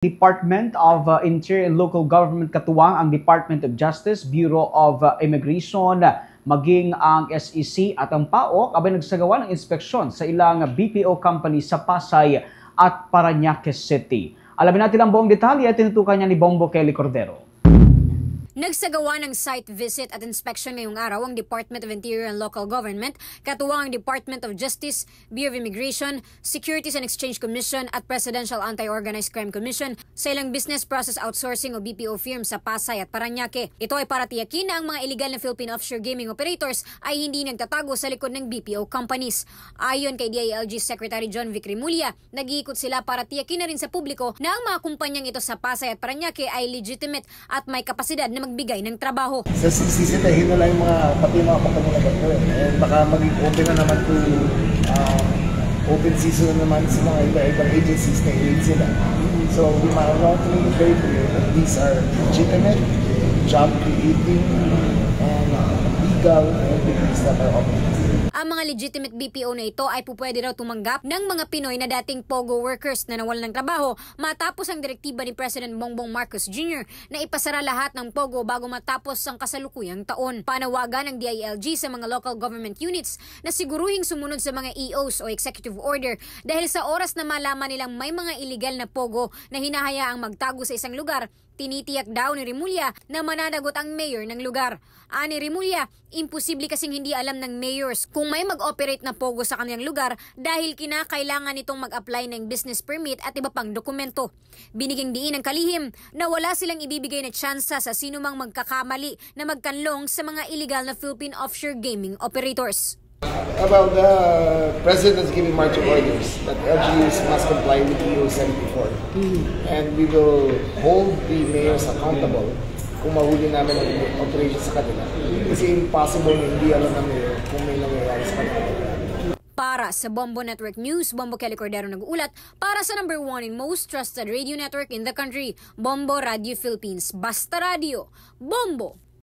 Department of Interior and Local Government katuwang ang Department of Justice, Bureau of Immigration, maging ang SEC at ang PAOK abay nagsagawa ng inspeksyon sa ilang BPO company sa Pasay at Parañaque City. Alamin natin ang buong detalye at tinutukan niya ni Bombo Kelly Cordero. Nagsagawa ng site visit at inspection ngayong araw ang Department of Interior and Local Government, katuwang ang Department of Justice, Bureau of Immigration, Securities and Exchange Commission at Presidential Anti-Organized Crime Commission sa ilang business process outsourcing o BPO firm sa Pasay at Parañaque. Ito ay para tiyakin na ang mga illegal na Philippine offshore gaming operators ay hindi nagtatago sa likod ng BPO companies. Ayon kay DILG Secretary John Vic Remulla, nag-iikot sila para tiyakin na rin sa publiko na ang mga kumpanyang ito sa Pasay at Parañaque ay legitimate at may kapasidad na magbigay ng trabaho. Sisitahin na lang yung pati mga kumpanya na gagawin. And baka maging open na naman to open season na naman sa mga iba-ibang agencies na i-aid sila. So we want to make it very clear that these are legitimate, job creating, and legal entities that are operating. Ang mga legitimate BPO na ito ay pupwede raw tumanggap ng mga Pinoy na dating POGO workers na nawalan ng trabaho matapos ang direktiba ni President Bongbong Marcos Jr. na ipasara lahat ng POGO bago matapos ang kasalukuyang taon. Panawagan ng DILG sa mga local government units na siguruhing sumunod sa mga EOs o executive order dahil sa oras na malaman nilang may mga illegal na POGO na hinahayaang magtago sa isang lugar, tinitiyak daw ni Remulla na mananagot ang mayor ng lugar. Ani Remulla, imposible kasing hindi alam ng mayors kung may mag-operate na POGO sa kanilang lugar dahil kinakailangan nitong mag-apply ng business permit at iba pang dokumento. Binigyang diin ng kalihim na wala silang ibibigay na tsansa sa sinumang magkakamali na magkanlong sa mga illegal na Philippine offshore gaming operators. Well, the President is giving marching orders that LGUs must comply with EO 74. And we will hold the mayors accountable kung mahuli namin ang operation sa kanila. Kasi impossible na hindi alam ng mayor kung may nangyayari sa kanila. Para sa Bombo Network News, Bombo Kelly Cordero nag-uulat para sa number 1 and most trusted radio network in the country, Bombo Radio Philippines. Basta Radio, Bombo!